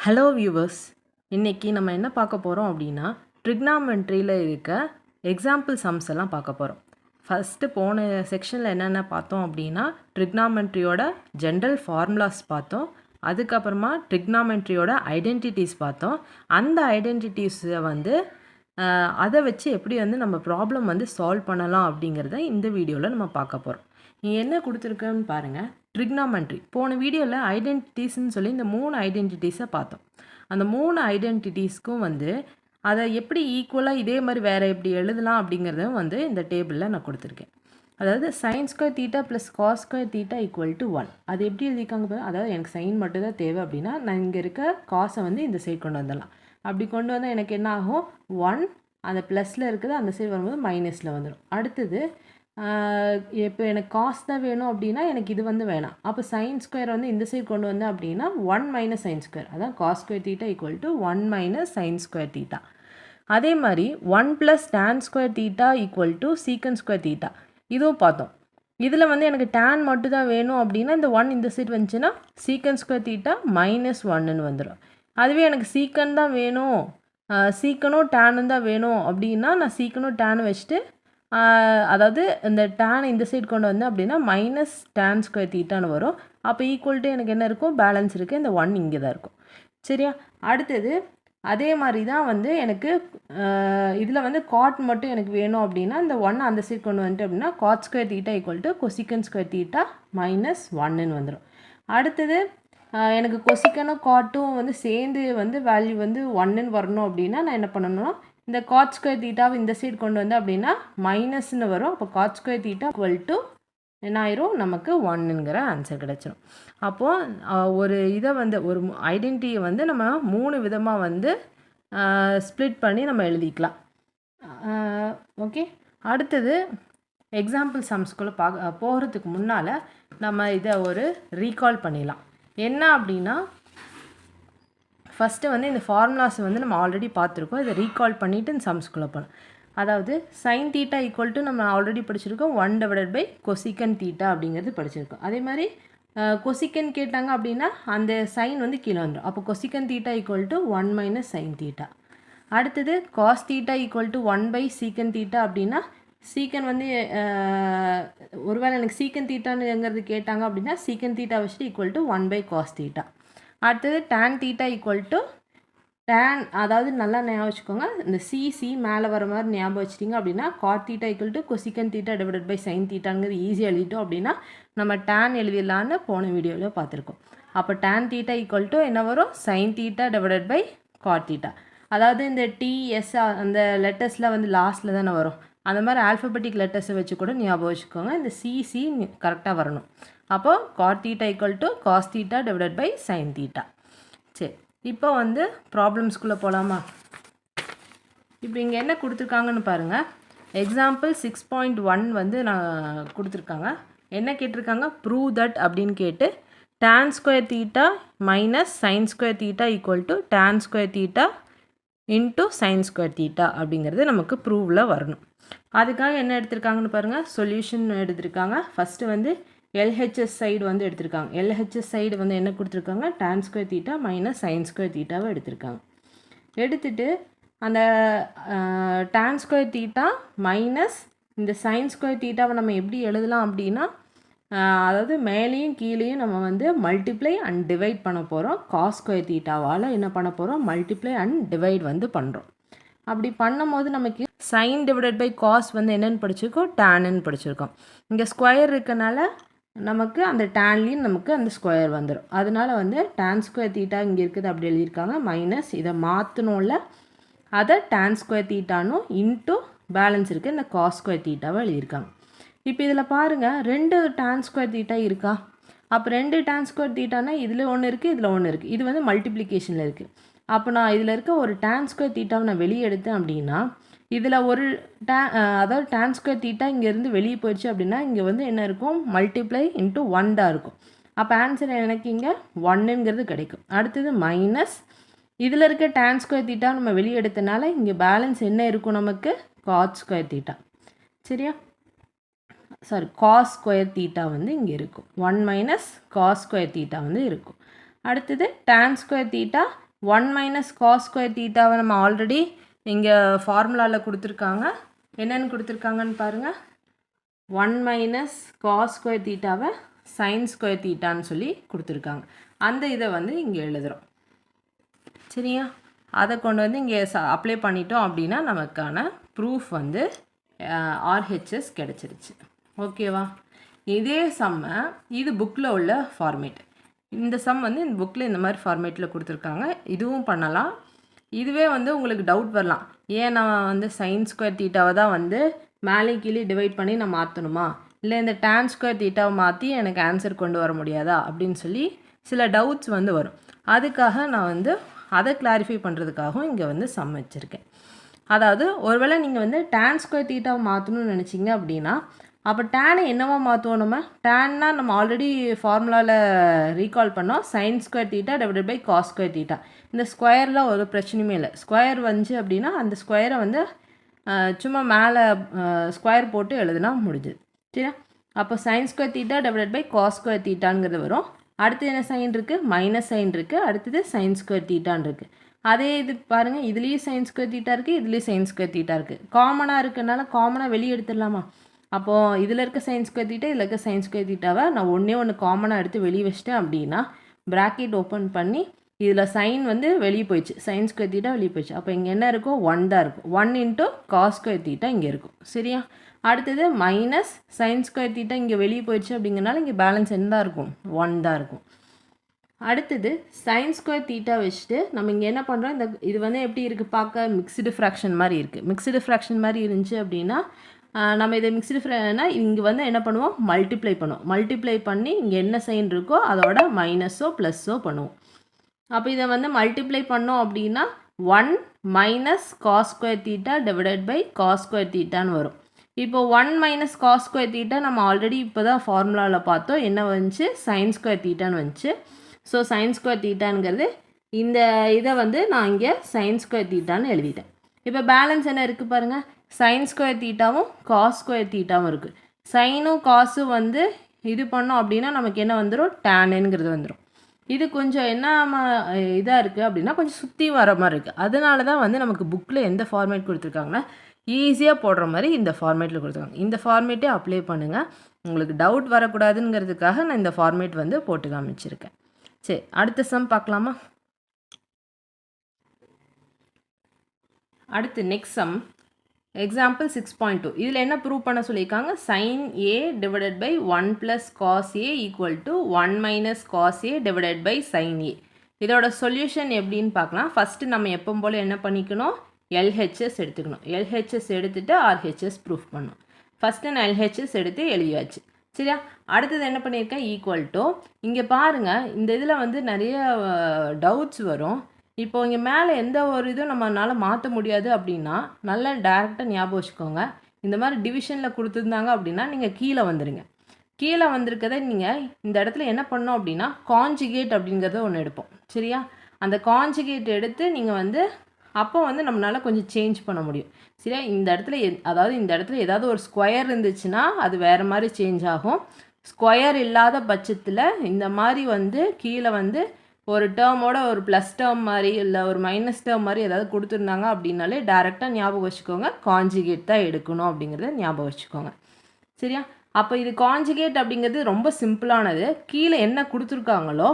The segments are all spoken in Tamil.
ஹலோ வியூவர்ஸ், இன்றைக்கி நம்ம என்ன பார்க்க போகிறோம் அப்படின்னா ட்ரிக்னாமெண்ட்ரியில் இருக்க எக்ஸாம்பிள் சம்ஸ் எல்லாம் பார்க்க போகிறோம். ஃபஸ்ட்டு போன செக்ஷனில் என்னென்ன பார்த்தோம் அப்படின்னா ட்ரிக்னாமெண்ட்ரியோட ஜென்ரல் ஃபார்முலாஸ் பார்த்தோம். அதுக்கப்புறமா ட்ரிக்னாமெண்ட்ரியோட ஐடென்டிட்டிஸ் பார்த்தோம். அந்த ஐடென்டிட்டிஸை அதை வச்சு எப்படி நம்ம ப்ராப்ளம் சால்வ் பண்ணலாம் அப்படிங்கிறத இந்த வீடியோவில் நம்ம பார்க்க போகிறோம். நீ என்ன கொடுத்துருக்கன்னு பாருங்கள். ட்ரிக்னாமெண்ட்ரி போன வீடியோவில் ஐடென்டிட்டிஸ்ன்னு சொல்லி இந்த 3 ஐடென்டிட்டிஸை பார்த்தோம். அந்த 3 ஐடென்டிட்டிஸ்க்கும் அதை எப்படி ஈக்குவலாக இதே மாதிரி வேறு எப்படி எழுதலாம் அப்படிங்கிறதும் இந்த டேபிளில் நான் கொடுத்துருக்கேன். அதாவது sin square theta plus cos square theta equal to 1. அது எப்படி எழுதிக்காங்க? அதாவது எனக்கு சைன் மட்டும் தான் தேவை அப்படின்னா நான் இங்கே இருக்க காசை இந்த சைடு கொண்டு வந்துடலாம். அப்படி கொண்டு வந்தால் எனக்கு என்ன ஆகும்? 1 அந்த ப்ளஸில் இருக்குது, அந்த சைடு வரும்போது மைனஸில் வந்துடும். அடுத்தது இப்போ எனக்கு காஸ் தான் வேணும் அப்படின்னா எனக்கு இது வேணாம். அப்போ சைன் ஸ்கொயர் இந்த சைடு கொண்டு வந்தேன் அப்படின்னா 1 மைனஸ் சைன் ஸ்கொயர், அதான் cos square theta equal to 1 minus sine square theta. அதே மாதிரி 1 plus tan square theta equal to secant square theta. இதுவும் பார்த்தோம். இதில் எனக்கு டேன் மட்டும் தான் வேணும் அப்படின்னா இந்த 1 இந்த சைடு வந்துச்சுன்னா சீக்கன் ஸ்கொயர் தீட்டா மைனஸ் 1ன்னு வந்துடும். அதுவே எனக்கு சீக்கன் தான் வேணும், சீக்கனும் டேனும் தான் வேணும் அப்படின்னா நான் சீக்கனும் டேனும் வச்சுட்டு அதாவது இந்த டேன் இந்த சைடு கொண்டு வந்தேன் அப்படின்னா மைனஸ் டேன் ஸ்கொயர் தீட்டான்னு வரும். அப்போ ஈக்குவல்ட்டு எனக்கு என்ன இருக்கும்? பேலன்ஸ் இருக்குது, இந்த 1 இங்கே தான் இருக்கும். சரியா? அடுத்தது அதே மாதிரி தான் எனக்கு இதில் காட் மட்டும் எனக்கு வேணும் அப்படின்னா இந்த 1 அந்த சைடு கொண்டு வந்துட்டு அப்படின்னா cot square theta equal to cosec square theta minus 1ன்னு வந்துடும். அடுத்தது எனக்கு கொசிக்கனும் காட்டும் சேர்ந்து வேல்யூ 1ன்னு வரணும் அப்படின்னா நான் என்ன பண்ணணும்னா இந்த காட் ஸ்கொயர் தீட்டாவை இந்த சைடு கொண்டு வந்தேன் அப்படின்னா மைனஸ்ன்னு வரும். அப்போ God square theta equal to என்ன ஆயிரும்? நமக்கு 1ங்கிற ஆன்சர் கிடச்சிடும். அப்போது ஒரு இதை ஒரு ஐடென்டிட்டியை நம்ம 3 விதமாக ஸ்ப்ளிட் பண்ணி நம்ம எழுதிக்கலாம். ஓகே, அடுத்தது எக்ஸாம்பிள் சம்ஸ்குள்ளே போகிறதுக்கு முன்னால் நம்ம இதை ஒரு ரீகால் பண்ணிடலாம். என்ன அப்படின்னா ஃபஸ்ட்டு இந்த ஃபார்முலாஸ் நம்ம ஆல்ரெடி பார்த்துருக்கோம். இதை ரீகால் பண்ணிவிட்டு இந்த சம்ஸ்குள்ளே போகலாம். அதாவது சைன் தீட்டா ஈக்குவல் டு நம்ம ஆல்ரெடி படிச்சிருக்கோம் 1 டிவைடட் பை கொசிக்கன் தீட்டா அப்படிங்கிறது படிச்சிருக்கோம். அதே மாதிரி கொசிக்கன் கேட்டாங்க அப்படின்னா அந்த சைன் கீழே வந்துடும். அப்போ cosec theta equal to 1 minus sine theta. அடுத்தது cos theta equal to 1 by secant theta அப்படின்னா சீக்கன் ஒருவேளை எனக்கு சீக்கன் தீட்டானுங்கிறது கேட்டாங்க அப்படின்னா சீக்கன் தீட்டா வச்சுட்டு equal to 1 by cos theta. அடுத்தது tan theta equal to tan, அதாவது நல்லா ஞாபகம் வச்சுக்கோங்க, இந்த சி மேலே வர மாதிரி ஞாபகம் வச்சிட்டிங்க அப்படின்னா cot theta equal to கொசிக்கன் theta divided by sine தீட்டாங்கிறது ஈஸியாக எழுதிட்டோம் அப்படின்னா நம்ம டேன் எழுதிடலான்னு போன வீடியோவில் பார்த்துருக்கோம். அப்போ டேன் தீட்டா ஈக்குவல் டு என்ன வரும்? Sine theta divided by cot theta. அதாவது இந்த டிஎஸ் அந்த லெட்டர்ஸில் லாஸ்ட்டில் தானே வரும். அந்த மாதிரி ஆல்ஃபபெட்டிக் லெட்டர்ஸை வச்சு கூட ஞாபகம் வச்சுக்கோங்க. இந்த சி கரெக்டாக வரணும். அப்போது cot theta equal to cos theta divided by sine theta. சரி, இப்போ ப்ராப்ளம்ஸ்குள்ளே போகலாமா? இப்போ இங்கே என்ன கொடுத்துருக்காங்கன்னு பாருங்கள். எக்ஸாம்பிள் 6.1 நான் கொடுத்துருக்காங்க. என்ன கேட்டிருக்காங்க? ப்ரூவ் தட் அப்படின்னு கேட்டு tan square theta minus sine square theta equal to tan square theta into sign square theta அப்படிங்கிறது நமக்கு ப்ரூவில் வரணும். அதுக்காக என்ன எடுத்திருக்காங்கன்னு பாருங்கள். சொல்யூஷன் எடுத்திருக்காங்க. ஃபஸ்ட்டு LHS சைடு எடுத்திருக்காங்க. LHS சைடு என்ன கொடுத்துருக்காங்க? tan square theta minus sine square தீட்டாவை எடுத்திருக்காங்க. எடுத்துட்டு அந்த tan ஸ்கொயர் தீட்டா மைனஸ் இந்த சைன் ஸ்கொயர் தீட்டாவை நம்ம எப்படி எழுதலாம் அப்படின்னா அதாவது மேலேயும் கீழேயும் நம்ம மல்டிப்ளை அண்ட் டிவைட் பண்ண போகிறோம். காஸ் ஸ்கொயர் தீட்டாவால் என்ன பண்ண போகிறோம்? மல்டிப்ளை அண்ட் டிவைட் பண்ணுறோம். அப்படி பண்ணும் போது நமக்கு சைன் டிவைடட் பை காஸ் என்னென்னு படிச்சிருக்கோம்? டேன்னு படிச்சிருக்கோம். இங்கே ஸ்கொயர் இருக்கனால நமக்கு அந்த டேன்லேயும் நமக்கு அந்த ஸ்கொயர் வந்துடும். அதனால tan ஸ்கொயர் தீட்டா இங்கே இருக்குது அப்படி எழுதியிருக்காங்க. மைனஸ் இதை மாற்றணும்ல, அதை tan ஸ்கொயர் தீட்டானும் இன்ட்டு பேலன்ஸ் இருக்குது இந்த காஸ் ஸ்கொயர் தீட்டாவை எழுதியிருக்காங்க. இப்போ இதில் பாருங்கள், 2 tan ஸ்கொயர் தீட்டா இருக்கா? அப்போ 2 tan ஸ்கொயர் தீட்டானா இதில் ஒன்று இருக்குது, இதில் ஒன்று இருக்குது. இது மல்டிப்ளிகேஷனில் இருக்குது. அப்போ நான் இதில் இருக்க ஒரு tan ஸ்கொயர் தீட்டாவை நான் வெளியே எடுத்தேன் அப்படின்னா இதில் ஒரு அதாவது tan ஸ்கொயர் தீட்டா இங்கேருந்து வெளியே போயிடுச்சு அப்படின்னா இங்கே என்ன இருக்கும்? மல்டிப்ளை இன்ட்டு 1 தான் இருக்கும். அப்போ ஆன்சர் எனக்கு இங்கே 1ங்கிறது கிடைக்கும். அடுத்தது மைனஸ் இதில் இருக்க tan ஸ்கொயர் தீட்டா நம்ம வெளியே எடுத்தனால இங்கே பேலன்ஸ் என்ன இருக்கும்? நமக்கு காட் ஸ்கொயர் தீட்டா. சரியா? சாரி, காஸ் ஸ்கொயர் தீட்டா இங்கே இருக்கும். 1 மைனஸ் காஸ் ஸ்கொயர் தீட்டா இருக்கும். அடுத்தது tan square theta 1 minus cos square தீட்டாவை நம்ம ஆல்ரெடி இங்கே ஃபார்முலாவில் கொடுத்துருக்காங்க. என்னென்னு கொடுத்துருக்காங்கன்னு பாருங்கள். 1 மைனஸ் காஸ் ஸ்கொயர் தீட்டாவை சைன் ஸ்கொயர் தீட்டான்னு சொல்லி கொடுத்துருக்காங்க. அந்த இதை வந்து இங்கே எழுதுகிறோம். சரியா? அதை கொண்டு வந்து இங்கே அப்ளை பண்ணிட்டோம் அப்படின்னா நமக்கான ப்ரூஃப் வந்து ஆர்ஹெச்எஸ் கிடச்சிருச்சு. ஓகேவா? இதே சம்மை இது புக்கில் உள்ள ஃபார்மேட். இந்த சம் வந்து இந்த புக்கில் இந்த மாதிரி ஃபார்மேட்டில் கொடுத்துருக்காங்க. இதுவும் பண்ணலாம். இதுவே வந்து உங்களுக்கு டவுட் வரலாம், ஏன் நான் வந்து சைன் ஸ்கொயர் தீட்டாவை தான் வந்து மேலே கீழே டிவைட் பண்ணி நான் மாற்றணுமா, இல்லை இந்த tan ஸ்கொயர் தீட்டாவை மாற்றி எனக்கு ஆன்சர் கொண்டு வர முடியாதா அப்படின்னு சொல்லி சில டவுட்ஸ் வந்து வரும். அதுக்காக நான் வந்து அதை கிளாரிஃபை பண்ணுறதுக்காகவும் இங்கே வந்து சம் வச்சுருக்கேன். அதாவது ஒருவேளை நீங்கள் வந்து tan ஸ்கொயர் தீட்டாவை மாற்றணும்னு நினச்சிங்க அப்படின்னா, அப்போ டேனை என்னவா மாற்றுவோம்? நம்ம டேன்னா நம்ம ஆல்ரெடி ஃபார்முலாவில் ரீகால் பண்ணோம், sine square theta divided by cos square theta. இந்த ஸ்கொயரில் ஒரு பிரச்சனையுமே இல்லை. ஸ்கொயர் வந்துச்சு அப்படின்னா அந்த ஸ்கொயரை வந்து சும்மா மேலே ஸ்கொயர் போட்டு எழுதுனா முடிஞ்சுது. சரியா? அப்போ sine square theta divided by cos square தீட்டாங்கிறது வரும். அடுத்து என்ன சைன் இருக்குது? மைனஸ் சைன் இருக்குது. அடுத்தது சைன் ஸ்கொயர் தீட்டான்னு இருக்குது. அதே இது பாருங்கள், இதுலேயும் சைன் ஸ்கொயர் தீட்டா இருக்குது, இதுலேயும் சைன் ஸ்கொயர் தீட்டா இருக்குது. காமனாக இருக்கிறதுனால காமனாக வெளியே எடுத்துடலாமா? அப்போது இதில் இருக்க சைன் ஸ்கொயர் தீட்டா, இதில் இருக்க சைன் ஸ்கொயர் தீட்டாவை நான் ஒன்று காமனாக எடுத்து வெளியே வச்சிட்டேன் அப்படின்னா ப்ராக்கெட் ஓப்பன் பண்ணி இதில் சைன் வந்து வெளியே போயிடுச்சு, சைன் ஸ்கொயர் தீட்டா வெளியே போயிடுச்சு. அப்போ இங்கே என்ன இருக்கும்? 1 தான் இருக்கும். 1 இன்ட்டு காஸ் ஸ்கொயர் தீட்டா இங்கே இருக்கும். சரியா? அடுத்தது மைனஸ் சைன் ஸ்கொயர் தீட்டா இங்கே வெளியே போயிடுச்சு அப்படிங்கிறனால இங்கே பேலன்ஸ் என்ன தான் இருக்கும்? 1 தான் இருக்கும். அடுத்தது சைன் ஸ்கொயர் தீட்டா வச்சுட்டு நம்ம இங்கே என்ன பண்ணுறோம், இந்த இது வந்து எப்படி இருக்குது பார்க்க? மிக்ஸ்டு ஃப்ராக்ஷன் மாதிரி இருக்குது. மிக்ஸ்டு ஃப்ராக்ஷன் மாதிரி இருந்துச்சு அப்படின்னா நம்ம இதை மிக்ஸ்டு ஃப்ராக்ஷன்னா இங்கே வந்து என்ன பண்ணுவோம்? மல்டிப்ளை பண்ணுவோம். மல்டிப்ளை பண்ணி இங்கே என்ன சைன் இருக்கோ அதோட மைனஸோ ப்ளஸ்ஸோ பண்ணுவோம். அப்போ இதை வந்து மல்டிப்ளை பண்ணோம் அப்படின்னா 1 minus cos square theta divided by cos square தீட்டான்னு வரும். இப்போ 1 மைனஸ் காஸ் ஸ்கொயர் தீட்டா நம்ம ஆல்ரெடி இப்போ தான் ஃபார்முலாவில் பார்த்தோம். என்ன வந்துச்சு? சைன் ஸ்கொயர் தீட்டான்னு வந்துச்சு. ஸோ சைன் ஸ்கொயர் தீட்டாங்கிறது இந்த இதை வந்து நான் இங்கே சைன் ஸ்கொயர் தீட்டான்னு எழுதிட்டேன். இப்போ பேலன்ஸ் என்ன இருக்குது பாருங்கள், சைன் ஸ்கொயர் தீட்டாவும் காஸ் ஸ்கொயர் தீட்டாவும் இருக்குது. சைனும் காசும் வந்து இது பண்ணோம் அப்படின்னா நமக்கு என்ன வந்துடும்? டேனுங்கிறது வந்துடும். இது கொஞ்சம் என்ன இதாக இருக்குது அப்படின்னா கொஞ்சம் சுற்றி வர மாதிரி இருக்குது. அதனால தான் வந்து நமக்கு புக்கில் எந்த ஃபார்மேட் கொடுத்துருக்காங்கன்னா ஈஸியாக போடுற மாதிரி இந்த ஃபார்மேட்டில் கொடுத்துருக்காங்க. இந்த ஃபார்மேட்டே அப்ளை பண்ணுங்கள். உங்களுக்கு டவுட் வரக்கூடாதுங்கிறதுக்காக நான் இந்த ஃபார்மேட் வந்து போட்டு காமிச்சிருக்கேன். சரி, அடுத்த சம் பார்க்கலாமா? அடுத்து நெக்ஸ்ட் சம் எக்ஸாம்பிள் 6.2. இதில் என்ன ப்ரூவ் பண்ண சொல்லியிருக்காங்க? Sine A divided by 1 plus cos A equal to 1 minus cos A divided by sine A. இதோட சொல்யூஷன் எப்படின்னு பார்க்கலாம். ஃபஸ்ட்டு நம்ம எப்போ போல் என்ன பண்ணிக்கணும்? எல்ஹெச்எஸ் எடுத்துக்கணும். எல்ஹெச்எஸ் எடுத்துகிட்டு ஆர்ஹெச்எஸ் ப்ரூஃப் பண்ணணும். ஃபஸ்ட்டு நான் எல்ஹெச்எஸ் எடுத்து எழுதியாச்சு. சரியா? அடுத்தது என்ன பண்ணியிருக்கேன்? ஈக்குவல் டு இங்கே பாருங்கள், இந்த இதில் வந்து நிறைய டவுட்ஸ் வரும். இப்போ இங்கே மேலே எந்த ஒரு இதுவும் நம்மளால் மாற்ற முடியாது அப்படின்னா நல்லா டேரெக்டாக ஞாபகம் வச்சுக்கோங்க. இந்த மாதிரி டிவிஷனில் கொடுத்துருந்தாங்க அப்படின்னா நீங்கள் கீழே வந்துடுங்க. கீழே வந்திருக்கதை நீங்கள் இந்த இடத்துல என்ன பண்ணோம் அப்படின்னா கான்ஜுகேட் அப்படிங்கிறத ஒன்று எடுப்போம். சரியா? அந்த கான்ஜுகேட் எடுத்து நீங்கள் வந்து அப்போ வந்து நம்மளால் கொஞ்சம் சேஞ்ச் பண்ண முடியும். சரியா? இந்த இடத்துல அதாவது இந்த இடத்துல ஏதாவது ஒரு ஸ்கொயர் இருந்துச்சுன்னா அது வேறு மாதிரி சேஞ்ச் ஆகும். ஸ்கொயர் இல்லாத பட்சத்தில் இந்த மாதிரி வந்து கீழே வந்து ஒரு டேர்மோட ஒரு ப்ளஸ் டேர்ம் மாதிரி இல்லை ஒரு மைனஸ் டேர்ம் மாதிரி ஏதாவது கொடுத்துருந்தாங்க அப்படின்னாலே டேரெக்டாக ஞாபகம் வச்சுக்கோங்க, கான்ஜுகேட் தான் எடுக்கணும் அப்படிங்கிறத ஞாபகம் வச்சுக்கோங்க. சரியா? அப்போ இது கான்ஜுகேட் அப்படிங்கிறது ரொம்ப சிம்பிளானது. கீழே என்ன கொடுத்துருக்காங்களோ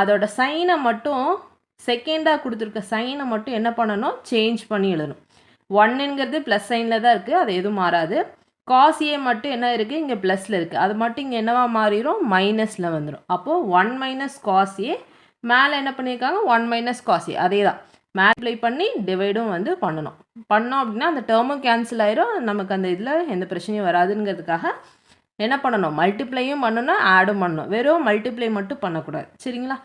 அதோட சைனை மட்டும் செகண்டாக கொடுத்துருக்க சைனை மட்டும் என்ன பண்ணணும்? சேஞ்ச் பண்ணி எழுதணும். 1ங்கிறது ப்ளஸ் சைனில் தான் இருக்குது, அது எதுவும் மாறாது. காஸ் ஏ மட்டும் என்ன இருக்குது? இங்கே ப்ளஸில் இருக்குது, அது மட்டும் இங்கே என்னவா மாறிடும்? மைனஸில் வந்துடும். அப்போது 1 மைனஸ் காஸ் ஏ, மேலே என்ன பண்ணியிருக்காங்க? 1 மைனஸ் காஸ் ஏ, அதே தான் மல்டிப்ளை பண்ணி டிவைடும் வந்து பண்ணணும். பண்ணோம் அப்படின்னா அந்த டேர்மும் கேன்சல் ஆயிரும், நமக்கு அந்த இதில் எந்த பிரச்சனையும் வராதுங்கிறதுக்காக என்ன பண்ணணும்? மல்டிப்ளையும் பண்ணணும், ஆடும் பண்ணணும். வெறும் மல்டிப்ளை மட்டும் பண்ணக்கூடாது. சரிங்களா?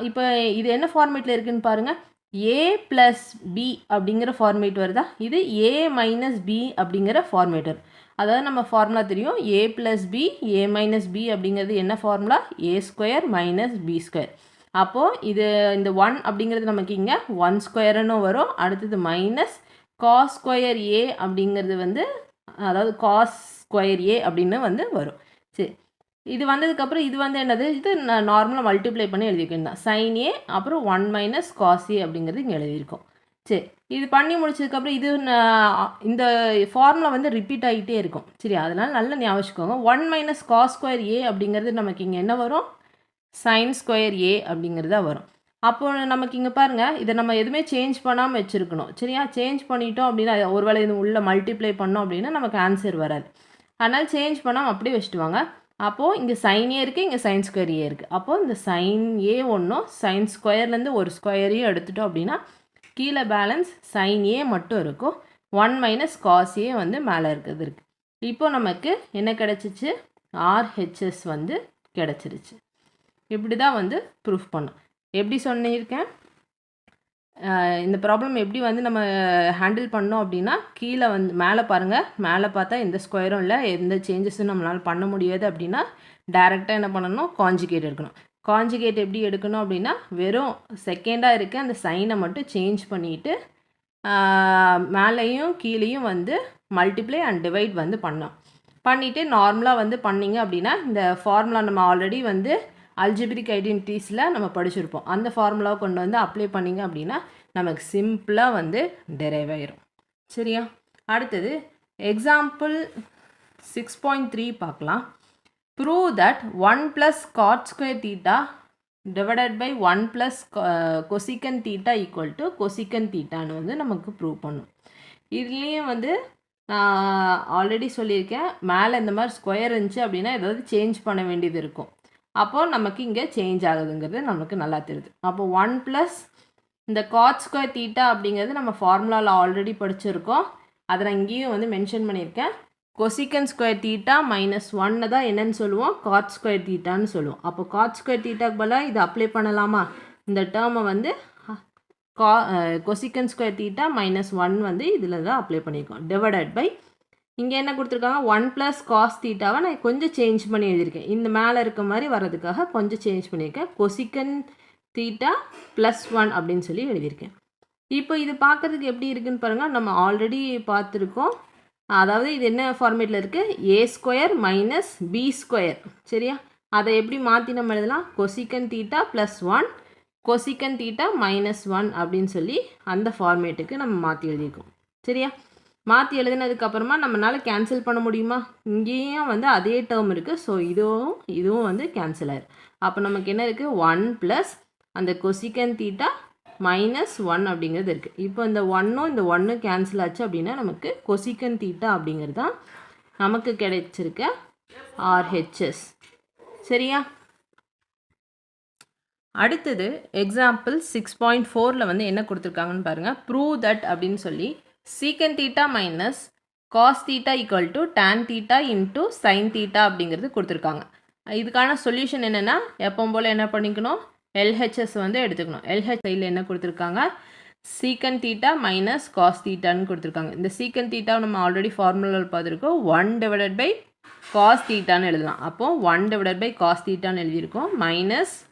இப்போ இது என்ன ஃபார்மேட்டில் இருக்குதுன்னு பாருங்கள். ஏ ப்ளஸ் பி அப்படிங்கிற ஃபார்மேட் வருதா? இது ஏ மைனஸ் பி அப்படிங்கிற ஃபார்மேட் வரும். அதாவது நம்ம ஃபார்முலா தெரியும், ஏ plus B A minus B அப்படிங்கிறது என்ன ஃபார்முலா? ஏ ஸ்கொயர் மைனஸ் பி ஸ்கொயர். அப்போது இது இந்த 1 அப்படிங்கிறது நமக்கு இங்கே 1 ஸ்கொயர்னு வரும். அடுத்தது மைனஸ் காஸ் ஸ்கொயர் ஏ அப்படிங்கிறது வந்து அதாவது காஸ் ஸ்கொயர் ஏ அப்படின்னு வந்து வரும். சரி, இது வந்ததுக்கப்புறம் இது வந்து என்னது, இது நார்மலாக மல்டிப்ளை பண்ணி எழுதியிருக்கேன் தான். சைன் ஏ அப்புறம் 1 மைனஸ் காஸ் ஏ அப்படிங்கிறது இங்கே எழுதியிருக்கோம். சரி, இது பண்ணி முடிச்சதுக்கப்புறம் இது இந்த ஃபார்முலா வந்து ரிப்பீட் ஆகிட்டே இருக்கும். சரி, அதனால் நல்லா ஞாபகம் வச்சுக்கோங்க. 1 மைனஸ் காஸ் ஸ்கொயர் ஏ அப்படிங்கிறது நமக்கு இங்கே என்ன வரும், சைன் ஸ்கொயர் ஏ அப்படிங்கிறது தான் வரும். அப்போ நமக்கு இங்கே பாருங்கள், இதை நம்ம எதுவுமே சேஞ்ச் பண்ணாமல் வச்சுருக்கணும். சரியா, சேஞ்ச் பண்ணிட்டோம் அப்படின்னா ஒருவேளை இது உள்ள மல்டிப்ளை பண்ணோம் அப்படின்னா நமக்கு ஆன்சர் வராது. அதனால் சேஞ்ச் பண்ணாமல் அப்படியே வச்சுட்டு வாங்க. அப்போது இங்கே சைன் ஏ இருக்குது, இங்கே சைன் ஸ்கொயர் ஏ இருக்குது. அப்போது இந்த சைன் ஏ ஒன்றும் சைன் ஸ்கொயர்லேருந்து ஒரு ஸ்கொயரையும் எடுத்துட்டோம் அப்படின்னா கீழே பேலன்ஸ் சைன் ஏ மட்டும் இருக்கும். 1 மைனஸ் காஸ் ஏ வந்து மேலே இருக்கிறது இருக்குது. இப்போ நமக்கு என்ன கிடச்சிச்சு, ஆர்ஹெச்எஸ் வந்து கிடச்சிருச்சு. இப்படி தான் வந்து ப்ரூஃப் பண்ணோம். எப்படி சொல்லியிருக்கேன், இந்த ப்ராப்ளம் எப்படி வந்து நம்ம ஹேண்டில் பண்ணோம் அப்படின்னா, கீழே வந்து மேலே பாருங்கள், மேலே பார்த்தா எந்த ஸ்கொயரும் இல்லை, எந்த சேஞ்சஸும் நம்மளால் பண்ண முடியாது. அப்படின்னா டைரெக்டாக என்ன பண்ணணும், காஞ்சுகேட் எடுக்கணும். காஞ்சுகேட் எப்படி எடுக்கணும் அப்படின்னா, வெறும் செகண்டாக இருக்க அந்த சைனை மட்டும் சேஞ்ச் பண்ணிவிட்டு மேலேயும் கீழேயும் வந்து மல்டிப்ளை அண்ட் டிவைட் வந்து பண்ணோம். பண்ணிவிட்டு நார்மலாக வந்து பண்ணிங்க அப்படின்னா இந்த ஃபார்முலா நம்ம ஆல்ரெடி வந்து அல்ஜிபிரிக் ஐடென்டிட்டிஸில் நம்ம படிச்சிருப்போம். அந்த ஃபார்முலாவை கொண்டு வந்து அப்ளை பண்ணிங்க அப்படின்னா நமக்கு சிம்பிளாக வந்து டெரைவ் ஆயிரும். சரியா, அடுத்தது எக்ஸாம்பிள் 6.3 பார்க்கலாம். Prove that 1 + cot square theta divided by 1 + cosecant theta equal to cosecant thetaன்னு வந்து நமக்கு ப்ரூவ் பண்ணும். இதுலேயும் வந்து நான் ஆல்ரெடி சொல்லியிருக்கேன், மேலே இந்த மாதிரி ஸ்கொயர் இருந்துச்சு அப்படின்னா ஏதாவது சேஞ்ச் பண்ண வேண்டியது இருக்கும். அப்போது நமக்கு இங்கே சேஞ்ச் ஆகுதுங்கிறது நமக்கு நல்லா தெரியுது. அப்போது 1 + இந்த காட் ஸ்கொயர் தீட்டா அப்படிங்கிறது நம்ம ஃபார்முலாவில் ஆல்ரெடி படிச்சிருக்கோம். அதை நான் இங்கேயும் வந்து மென்ஷன் பண்ணியிருக்கேன். கொசிக்கன் ஸ்கொயர் தீட்டா -1 தான் என்னன்னு சொல்லுவோம், காட் ஸ்கொயர் தீட்டான்னு சொல்லுவோம். அப்போ காட் ஸ்கொயர் தீட்டாக்கு பதிலாக இதை அப்ளை பண்ணலாமா, இந்த டேர்மை வந்து கொசிக்கன் ஸ்கொயர் தீட்டா -1 வந்து இதில் தான் அப்ளை பண்ணியிருக்கோம். டிவைடட் பை இங்கே என்ன கொடுத்துருக்காங்க, 1 + காஸ் தீட்டாவை நான் கொஞ்சம் சேஞ்ச் பண்ணி எழுதியிருக்கேன். இந்த மேலே இருக்க மாதிரி வர்றதுக்காக கொஞ்சம் சேஞ்ச் பண்ணியிருக்கேன். கொசிக்கன் தீட்டா +1 அப்படின்னு சொல்லி எழுதியிருக்கேன். இப்போ இது பார்க்குறதுக்கு எப்படி இருக்குன்னு பாருங்கள், நம்ம ஆல்ரெடி பார்த்துருக்கோம். அதாவது இது என்ன ஃபார்மேட்டில் இருக்குது, a² - b². சரியா, அதை எப்படி மாற்றி நம்ம எழுதலாம், கொசிக்கன் தீட்டா +1 கொசிக்கன் தீட்டா -1 அப்படின்னு சொல்லி அந்த ஃபார்மேட்டுக்கு நம்ம மாற்றி எழுதியிருக்கோம். சரியா, மாற்றி எழுதினதுக்கப்புறமா நம்மளால் கேன்சல் பண்ண முடியுமா, இங்கேயும் வந்து அதே டேர்ம் இருக்குது. ஸோ இதுவும் வந்து கேன்சல் ஆயிரும். அப்போ நமக்கு என்ன இருக்குது, 1 + அந்த கொசிக்கன் தீட்டா -1 அப்படிங்கிறது இருக்குது. இப்போ இந்த 1ம் இந்த 1 கேன்சல் ஆச்சு அப்படின்னா நமக்கு கொசிக்கன் தீட்டா அப்படிங்கிறது தான் நமக்கு கிடைச்சிருக்க ஆர்ஹெச்எஸ். சரியா, அடுத்தது எக்ஸாம்பிள் 6.4ல் வந்து என்ன கொடுத்துருக்காங்கன்னு பாருங்கள். ப்ரூவ் தட் அப்படின்னு சொல்லி secant theta - cos theta equal to tan theta into sine theta அப்படிங்கிறது கொடுத்துருக்காங்க. இதுக்கான சொல்யூஷன் என்னென்னா, எப்பவும் போல் என்ன பண்ணிக்கணும், எல்ஹெச்எஸ் வந்து எடுத்துக்கணும். எல்ஹெச் சைடில் என்ன கொடுத்துருக்காங்க, சீக்கன் தீட்டா - காஸ் தீட்டான்னு கொடுத்துருக்காங்க. இந்த சீக்கன் தீட்டாவை நம்ம ஆல்ரெடி ஃபார்முலாவில் பார்த்துருக்கோம். 1 / காஸ் தீட்டான்னு எழுதலாம். அப்போது 1 / காஸ் தீட்டான்னு எழுதியிருக்கோம்,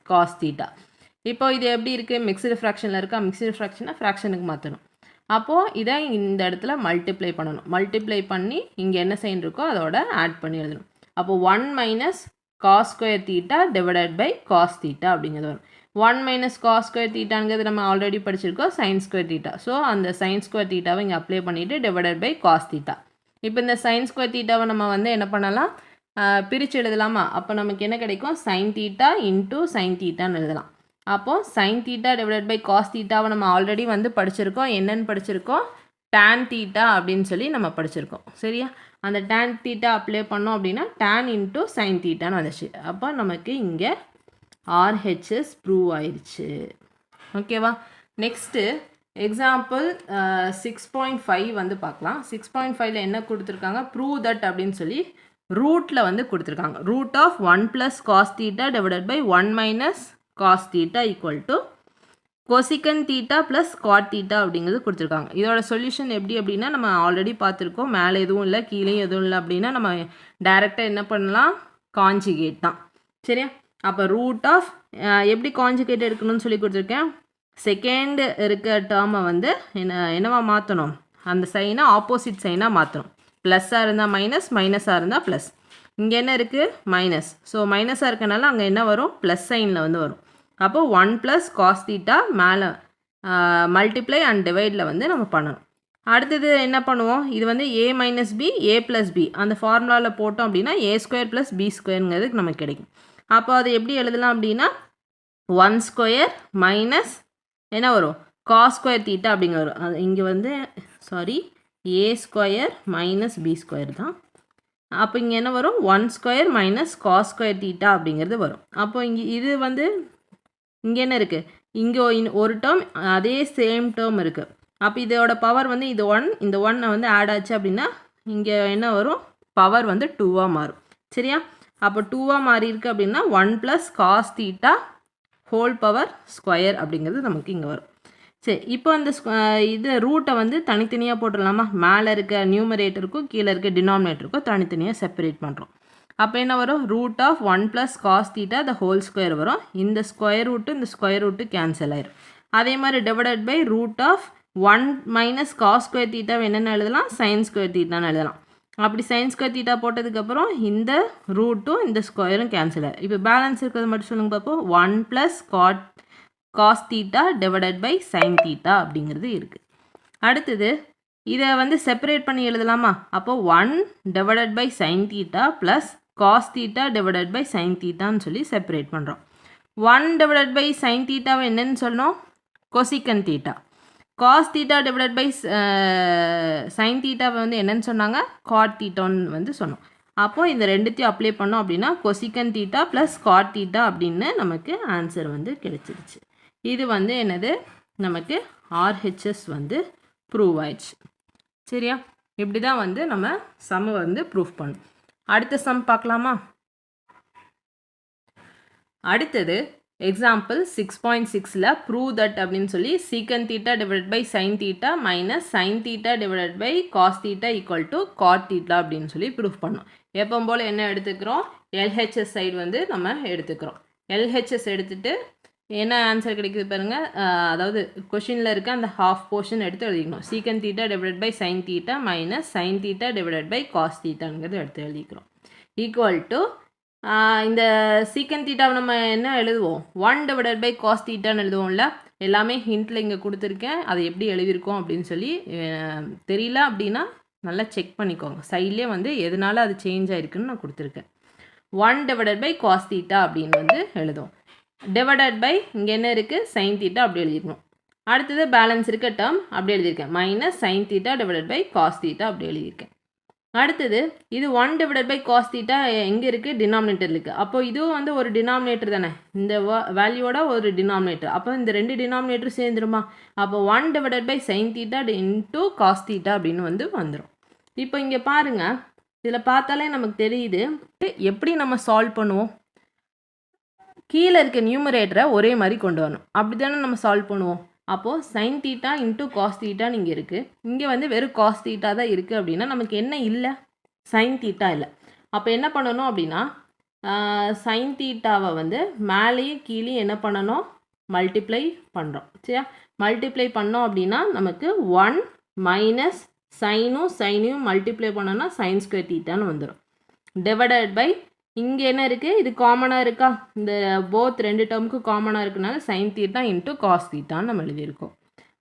-காஸ் தீட்டா. இப்போ இது எப்படி இருக்குது, மிக்சடு ஃப்ராக்ஷனில் இருக்கா, மிக்சடு ஃப்ராக்ஷனை ஃப்ராக்ஷனுக்கு மாற்றணும். அப்போது இதை இந்த இடத்துல மல்டிப்ளை பண்ணணும். மல்டிப்ளை பண்ணி இங்கே என்ன சைன் இருக்கோ அதோட ஆட் பண்ணி எழுதணும். அப்போது 1 - cos square theta divided by cos theta அப்படிங்கிறது வரும். 1 - காஸ் ஸ்கொயர் தீட்டாங்கிறது நம்ம ஆல்ரெடி படிச்சிருக்கோம், சைன் ஸ்கொயர் தீட்டா. ஸோ அந்த சைன் ஸ்கொயர் தீட்டாவை இங்கே அப்ளை பண்ணிவிட்டு டிவைடட் பை காஸ் தீட்டா. இப்போ இந்த சைன் ஸ்கொயர் தீட்டாவை நம்ம வந்து என்ன பண்ணலாம், பிரித்து எழுதலாமா. அப்போ நமக்கு என்ன கிடைக்கும், சைன் தீட்டா இன்ட்டு சைன் தீட்டான்னு எழுதலாம். அப்போது sine theta divided by cos தீட்டாவை நம்ம ஆல்ரெடி வந்து படிச்சிருக்கோம். என்னென்னு படிச்சிருக்கோம், டேன் தீட்டா அப்படின்னு சொல்லி நம்ம படிச்சிருக்கோம். சரியா, அந்த டேன் தீட்டா அப்ளை பண்ணோம் அப்படின்னா டேன் இன்ட்டு சைன் தீட்டான்னு வந்துச்சு. அப்போ நமக்கு இங்கே ஆர்ஹெச்எஸ் ப்ரூவ் ஆயிடுச்சு. ஓகேவா, நெக்ஸ்ட்டு எக்ஸாம்பிள் 6.5 வந்து பார்க்கலாம். 6.5ல் என்ன கொடுத்துருக்காங்க, ப்ரூவ் தட் அப்படின்னு சொல்லி ரூட்டில் வந்து கொடுத்துருக்காங்க. Root of 1 + cos theta divided by 1 - cos theta equal to கொசிக்கன் theta + cot theta அப்படிங்கிறது கொடுத்துருக்காங்க. இதோட சொல்யூஷன் எப்படி அப்படின்னா, நம்ம ஆல்ரெடி பார்த்துருக்கோம், மேலே எதுவும் இல்லை கீழேயும் எதுவும் இல்லை அப்படின்னா நம்ம டைரெக்டாக என்ன பண்ணலாம், காஞ்சுகேட் தான். சரியா, அப்போ ரூட் ஆஃப் எப்படி காஞ்சுகேட் எடுக்கணும்னு சொல்லி கொடுத்துருக்கேன். செகண்ட் இருக்க டேர்மை வந்து என்னவா மாற்றணும், அந்த சைனை ஆப்போசிட் சைனாக மாற்றணும். ப்ளஸ்ஸாக இருந்தால் மைனஸ், மைனஸாக இருந்தால் ப்ளஸ். இங்கே என்ன இருக்குது மைனஸ். ஸோ மைனஸாக இருக்கனால அங்கே என்ன வரும் ப்ளஸ் சைனில் வந்து வரும். அப்போது 1 + cos θ மேலே மல்டிப்ளை அண்ட் டிவைடில் வந்து நம்ம பண்ணணும். அடுத்தது என்ன பண்ணுவோம், இது வந்து a - b a + b அந்த ஃபார்முலாவில் போட்டோம் அப்படின்னா a² + b² நமக்கு கிடைக்கும். அப்போ அதை எப்படி எழுதலாம் அப்படின்னா 1² மைனஸ் என்ன வரும் cos² θ அப்படிங்க வரும். அது இங்கே வந்து சாரி a² - b² தான். அப்போ இங்கே என்ன வரும் 1² மைனஸ் cos² θ அப்படிங்கிறது வரும். அப்போ இங்கே இது வந்து இங்கே என்ன இருக்குது, இங்கே ஒரு டேர்ம் அதே சேம் டேர்ம் இருக்குது. அப்போ இதோட பவர் வந்து இது 1 இந்த 1 வந்து ஆட் ஆச்சு அப்படின்னா இங்கே என்ன வரும் பவர் வந்து 2ஆக மாறும். சரியா, அப்போ 2ஆக மாறி இருக்குது அப்படின்னா 1 + cos θ ஹோல் பவர் ஸ்கொயர் அப்படிங்கிறது நமக்கு இங்கே வரும். சரி, இப்போ அந்த இது ரூட்டை வந்து தனித்தனியாக போட்டுடலாமா, மேலே இருக்க நியூமரேட்டருக்கும் கீழே இருக்க டினாமினேட்டருக்கும் தனித்தனியாக செப்பரேட் பண்ணுறோம். அப்போ என்ன வரும் √1 + cos θ the whole square வரும். இந்த ஸ்கொயர் ரூட்டு இந்த ஸ்கொயர் ரூட்டு கேன்சல் ஆயிரும். அதே மாதிரி டிவைடட் பை √1 - cos² θ என்னென்னு எழுதலாம் sin² θன்னு எழுதலாம். அப்படி sin² θ போட்டதுக்கப்புறம் இந்த ரூட்டும் இந்த ஸ்கொயரும் கேன்சல் ஆயிரும். இப்போ பேலன்ஸ் இருக்கிறது மட்டும் சொல்லுங்க பார்ப்போம். 1 + cos θ டிவைடட் பை sin θ அப்படிங்கிறது இருக்குது. அடுத்தது இதை வந்து செப்பரேட் பண்ணி எழுதலாமா, அப்போ 1 divided by sin θ plus cos θ divided by sin θன்னு சொல்லி செப்பரேட் பண்ணுறோம். 1 டிவைடட் பை sin θ என்னன்னு சொன்னோம் கொசிகன் θ. cos θ டிவைடட் பை sin θ வந்து என்னன்னு சொன்னாங்க cot θன்னு வந்து சொன்னோம். அப்போது இந்த ரெண்டுத்தையும் அப்ளை பண்ணோம் அப்படின்னா கொசிகன் θ ப்ளஸ் cot θ அப்படின்னு நமக்கு ஆன்சர் வந்து கிடைச்சிருச்சு. இது வந்து என்னது நமக்கு RHS வந்து ப்ரூவ் ஆயிடுச்சு. சரியா, இப்படி தான் வந்து நம்ம சம்மை வந்து ப்ரூஃப் பண்ணணும். அடுத்த சம் பார்க்கலாமா. அடுத்தது எக்ஸாம்பிள் 6.6ல் ப்ரூவ் தட் அப்படின்னு சொல்லி secant θ divided by sin θ minus sin θ divided by cos θ equal to cot θ அப்படின்னு சொல்லி ப்ரூஃப் பண்ணோம். எப்போ போல் என்ன எடுத்துக்கிறோம், LHS சைடு வந்து நம்ம எடுத்துக்கிறோம். LHS எடுத்துகிட்டு என்ன ஆன்சர் கிடைக்குது பாருங்கள், அதாவது கொஷினில் இருக்க அந்த ஹாஃப் போர்ஷன் எடுத்து எழுதிக்கணும். Secant θ divided by sin θ minus sin θ divided by cos θங்கிறது எடுத்து எழுதிக்கிறோம். ஈக்குவல் டு இந்த சீக்கன் θவை நம்ம என்ன எழுதுவோம் 1 டிவைடட் பை cos θன்னு எழுதுவோம்ல. எல்லாமே ஹிண்ட்டில் இங்கே கொடுத்துருக்கேன், அதை எப்படி எழுதியிருக்கோம் அப்படின்னு சொல்லி தெரியல அப்படின்னா நல்லா செக் பண்ணிக்கோங்க. சைட்லேயே வந்து எதனால அது சேஞ்ச் ஆகிருக்குன்னு நான் கொடுத்துருக்கேன். 1 டிவைடட் பை cos θ அப்படின்னு வந்து எழுதுவோம். டிவைடட் பை இங்கே என்ன இருக்குது sin θ அப்படி எழுதிக்கணும். அடுத்தது பேலன்ஸ் இருக்க டேர்ம் அப்படி எழுதியிருக்கேன் minus sin θ divided by cos θ அப்படி எழுதியிருக்கேன். அடுத்தது இது 1 டிவைடட் பை cos θ எங்கே இருக்குது டினாமினேட்டர் இருக்குது. அப்போது இதுவும் வந்து ஒரு டினாமினேட்டர் தானே, இந்த வேல்யூவோட ஒரு டினாமினேட்டர். அப்போ இந்த ரெண்டு டினாமினேட்டரும் சேர்ந்துருமா, அப்போ 1 divided by sin θ into cos θ அப்படின்னு வந்து வந்துடும். இப்போ இங்கே பாருங்கள், இதில் பார்த்தாலே நமக்கு தெரியுது எப்படி நம்ம சால்வ் பண்ணுவோம். கீழே இருக்க நியூமரேட்டரை ஒரே மாதிரி கொண்டு வரணும், அப்படி தானே நம்ம சால்வ் பண்ணுவோம். அப்போது sin θ இன்ட்டு cos θன்னு இங்கே இருக்குது, இங்கே வந்து வெறும் cos θ தான் இருக்குது அப்படின்னா நமக்கு என்ன இல்லை sin θ இல்லை. அப்போ என்ன பண்ணணும் அப்படின்னா sin θவை வந்து மேலேயும் கீழே என்ன பண்ணணும் மல்டிப்ளை பண்ணுறோம். சரியா, மல்டிப்ளை பண்ணோம் அப்படின்னா நமக்கு 1 மைனஸ் சைனையும் மல்டிப்ளை பண்ணோன்னா sin² θன்னு வந்துடும். டிவைடட் பை இங்கே என்ன இருக்குது இது காமனாக இருக்கா, இந்த போத் ரெண்டு டேர்முக்கு காமனாக இருக்குனால sin θ இன்ட்டு cos θன்னு நம்ம எழுதியிருக்கோம்.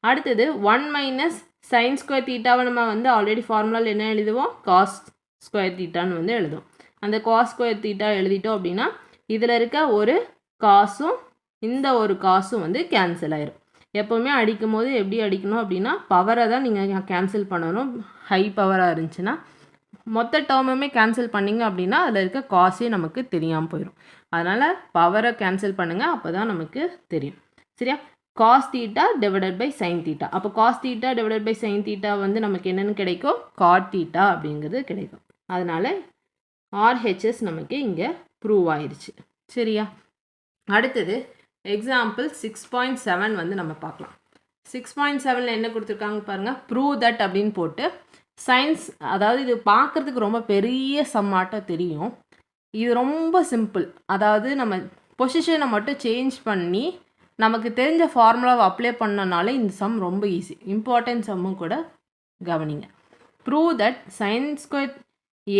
அடுத்தது 1 மைனஸ் sin² θவை நம்ம வந்து ஆல்ரெடி ஃபார்முலாவில் என்ன எழுதுவோம் cos² θன்னு வந்து எழுதுவோம். அந்த cos² θ எழுதிட்டோம் அப்படின்னா இதில் இருக்க ஒரு காசும் இந்த ஒரு காசும் வந்து கேன்சல் ஆயிரும். எப்போவுமே அடிக்கும் போது எப்படி அடிக்கணும் அப்படின்னா பவரை தான் நீங்கள் கேன்சல் பண்ணணும். ஹை பவராக இருந்துச்சுன்னா மொத்த டேர்முமே கேன்சல் பண்ணிங்க அப்படின்னா அதில் இருக்க காசே நமக்கு தெரியாமல் போயிடும். அதனால் பவரை கேன்சல் பண்ணுங்கள், அப்போ தான் நமக்கு தெரியும். சரியா, cos θ டிவைடட் பை sin θ. அப்போ cos θ டிவைடட் பை sin θ வந்து நமக்கு என்னென்னு கிடைக்கும் cot θ அப்படிங்கிறது கிடைக்கும். அதனால் RHS நமக்கு இங்கே ப்ரூவ் ஆயிடுச்சு. சரியா, அடுத்தது எக்ஸாம்பிள் 6.7 வந்து நம்ம பார்க்கலாம். 6.7ல் என்ன கொடுத்துருக்காங்க பாருங்கள், ப்ரூவ் தட் அப்படின்னு போட்டு சயின்ஸ், அதாவது இது பார்க்குறதுக்கு ரொம்ப பெரிய சம்மாட்டம் தெரியும். இது ரொம்ப சிம்பிள். அதாவது நம்ம பொசிஷனை மட்டும் சேஞ்ச் பண்ணி நமக்கு தெரிஞ்ச ஃபார்முலாவை அப்ளை பண்ணனாலே இந்த சம் ரொம்ப ஈஸி. இம்பார்ட்டன்ட் சம்மும் கூட கவனிங்க. Prove that sin²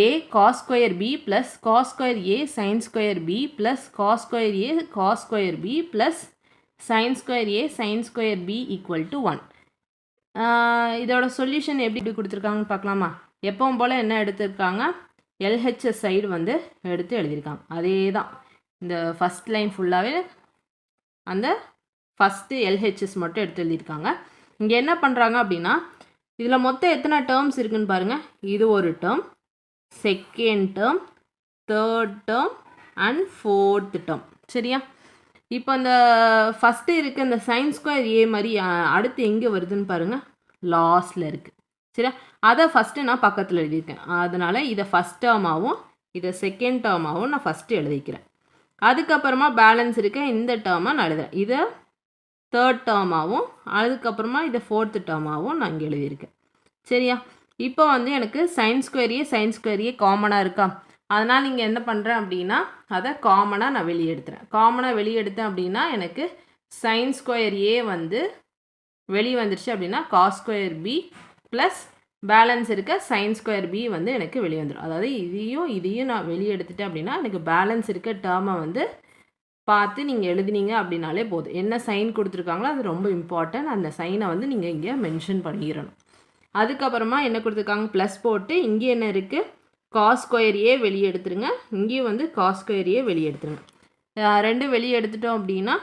a cos square b plus cos square a sin square b plus cos square a cos square b plus sin square a sin square b equal to 1. இதோட சொல்யூஷன் எப்படி கொடுத்துருக்காங்கன்னு பார்க்கலாமா? எப்பவும் போல் என்ன எடுத்திருக்காங்க, LHS சைடு வந்து எடுத்து எழுதியிருக்காங்க. அதே தான் இந்த ஃபஸ்ட் லைன் ஃபுல்லாகவே அந்த ஃபஸ்ட்டு LHS மட்டும் எடுத்து எழுதியிருக்காங்க. இங்கே என்ன பண்ணுறாங்க அப்படின்னா, இதில் மொத்தம் எத்தனை டேர்ம்ஸ் இருக்குதுன்னு பாருங்கள். இது ஒரு term, second term, third term and fourth term. சரியா? இப்போ இந்த ஃபஸ்ட்டு இருக்குது இந்த சைன் ஸ்கொயர் ஏ மாதிரி அடுத்து எங்கே வருதுன்னு பாருங்கள், லாஸ்டில் இருக்குது. சரியா? அதை ஃபஸ்ட்டு நான் பக்கத்தில் எழுதியிருக்கேன். அதனால் இதை ஃபஸ்ட் டேர்மாகவும் இதை செகண்ட் டேர்மாகவும் நான் ஃபஸ்ட்டு எழுதிக்கிறேன். அதுக்கப்புறமா பேலன்ஸ் இருக்க இந்த டேர்மை நான் எழுதுறேன். இதை தேர்ட் டேர்மாகவும் அதுக்கப்புறமா இதை ஃபோர்த்து டேர்மாகவும் நான் இங்கே எழுதியிருக்கேன். சரியா? இப்போ வந்து எனக்கு சைன் ஸ்கொயர் ஏ காமனாக இருக்கா? அதனால் நீங்கள் என்ன பண்ணுறேன் அப்படின்னா அதை காமனாக நான் வெளியே எடுத்துகிறேன். காமனாக வெளியே எடுத்தேன் அப்படின்னா எனக்கு சைன் ஸ்கொயர் ஏ வந்து வெளியே வந்துருச்சு அப்படின்னா cos square B plus balance இருக்க சைன் ஸ்கொயர் பி வந்து எனக்கு வெளியே வந்துடும். அதாவது இதையும் நான் வெளியே எடுத்துட்டேன் அப்படின்னா எனக்கு பேலன்ஸ் இருக்க டேர்மை வந்து பார்த்து நீங்கள் எழுதினீங்க அப்படின்னாலே போதும். என்ன சைன் கொடுத்துருக்காங்களோ அது ரொம்ப இம்பார்ட்டன்ட். அந்த சைனை வந்து நீங்கள் இங்கே மென்ஷன் பண்ணிடணும். அதுக்கப்புறமா என்ன கொடுத்துருக்காங்க, ப்ளஸ் போட்டு இங்கே என்ன இருக்குது, காஸ் ஸ்கொயர் ஏ வெளியே எடுத்துருங்க, இங்கேயும் வந்து காஸ் ஸ்கொயர் ஏ வெளியே எடுத்துருங்க. ரெண்டும் வெளியே எடுத்துட்டோம் அப்படின்னா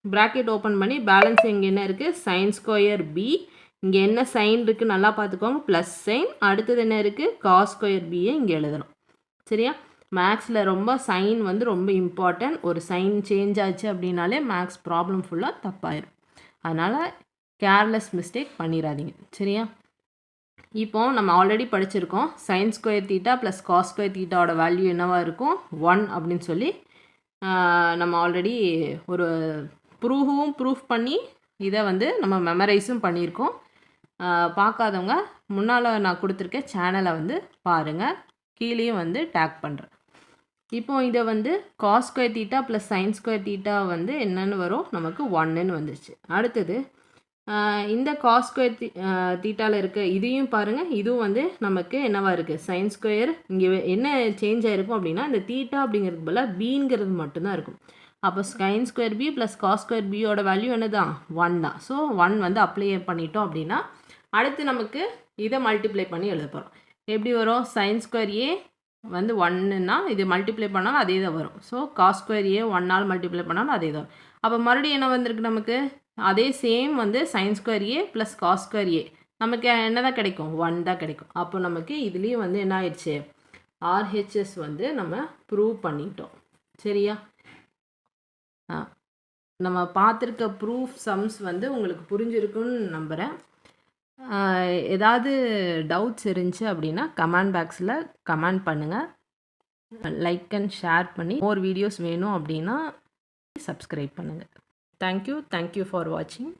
ப்ராக்கெட் ஓப்பன் பண்ணி பேலன்ஸ் இங்கே என்ன இருக்குது, சைன் ஸ்கொயர் பி, இங்கே என்ன சைன் இருக்குது நல்லா பார்த்துக்கோங்க, ப்ளஸ் சைன், அடுத்தது என்ன இருக்குது, காஸ் ஸ்கொயர் பியை இங்கே எழுதணும். சரியா? மேக்ஸில் ரொம்ப சைன் வந்து ரொம்ப இம்பார்ட்டன்ட். ஒரு சைன் சேஞ்ச் ஆச்சு அப்படின்னாலே மேக்ஸ் ப்ராப்ளம் ஃபுல்லாக தப்பாயிடும். அதனால் கேர்லெஸ் மிஸ்டேக் பண்ணிடாதீங்க. சரியா? இப்போ நம்ம ஆல்ரெடி படிச்சிருக்கோம் sine square theta plus cos square தீட்டாவோட வேல்யூ என்னவாக இருக்கும், 1 அப்படின்னு சொல்லி நம்ம ஆல்ரெடி ஒரு ப்ரூஃப் பண்ணி இதை வந்து நம்ம மெமரைஸும் பண்ணியிருக்கோம். பார்க்காதவங்க முன்னால் நான் கொடுத்துருக்க சேனலை வந்து பாருங்கள், கீழேயும் வந்து டேக் பண்ணுறேன். இப்போ இதை வந்து cos square theta plus sine square theta வந்து என்னென்னு வரும், நமக்கு 1ன்னு வந்துச்சு. அடுத்தது இந்த காஸ் ஸ்கொயர் தீட்டாவில் இருக்க இதையும் பாருங்கள், இதுவும் வந்து நமக்கு என்னவாக இருக்குது, சைன் ஸ்கொயர். இங்கே என்ன சேஞ்ச் ஆகிருக்கும் அப்படின்னா இந்த தீட்டா அப்படிங்கிறது போல் பிங்கிறது மட்டும்தான் இருக்கும். அப்போ sine square B plus cos square பியோட வேல்யூ என்ன தான், 1 தான். ஸோ 1 வந்து அப்ளை பண்ணிட்டோம் அப்படின்னா அடுத்து நமக்கு இதை மல்டிப்ளை பண்ணி எழுத போகிறோம். எப்படி வரும், சைன் ஸ்கொயர் ஏ வந்து 1ன்னா இது மல்டிப்ளை பண்ணாலும் அதே தான் வரும். ஸோ காஸ் ஸ்கொயர் ஏ 1ஆல் மல்டிப்ளை பண்ணாலும் அதே தான். அப்போ மறுபடியும் என்ன வந்திருக்கு நமக்கு, அதே சேம் வந்து சைன் ஸ்கொயர் ஏ ப்ளஸ் காஸ் ஸ்கொயர் ஏ நமக்கு என்ன தான் கிடைக்கும், 1 தான் கிடைக்கும். அப்போ நமக்கு இதுலேயும் வந்து என்ன ஆயிடுச்சு, RHS வந்து நம்ம ப்ரூவ் பண்ணிட்டோம். சரியா? நம்ம பார்த்துருக்க ப்ரூஃப் சம்ஸ் வந்து உங்களுக்கு புரிஞ்சிருக்குன்னு நம்புகிறேன். ஏதாவது டவுட்ஸ் இருந்துச்சு அப்படின்னா கமெண்ட் பாக்ஸில் கமெண்ட் பண்ணுங்கள். லைக் அண்ட் ஷேர் பண்ணி மோர் வீடியோஸ் வேணும் அப்படின்னா சப்ஸ்கிரைப் பண்ணுங்கள். தேங்க்யூ ஃபார் வாட்சிங்.